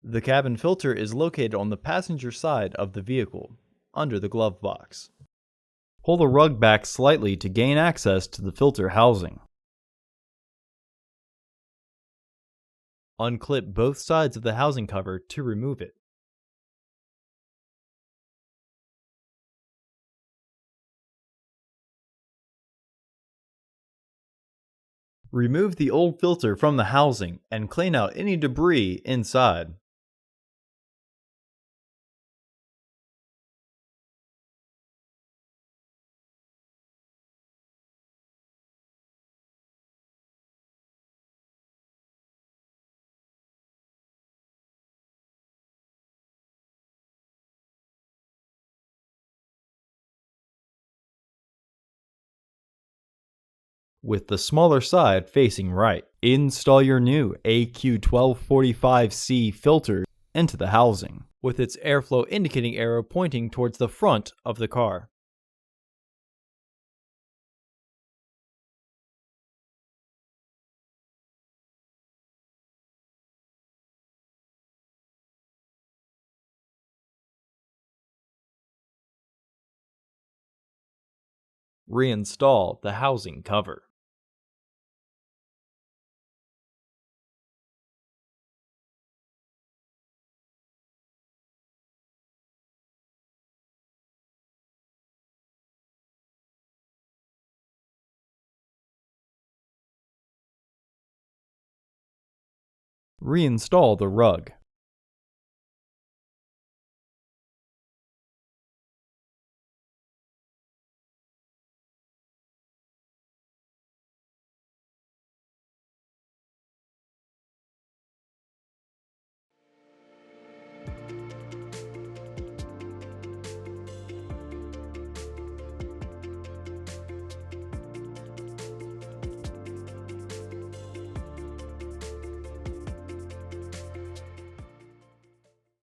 The cabin filter is located on the passenger side of the vehicle, under the glove box. Pull the rug back slightly to gain access to the filter housing. Unclip both sides of the housing cover to remove it. Remove the old filter from the housing and clean out any debris inside. With the smaller side facing right, install your new AQ1245C filter into the housing, with its airflow indicating arrow pointing towards the front of the car. Reinstall the housing cover. Reinstall the rug.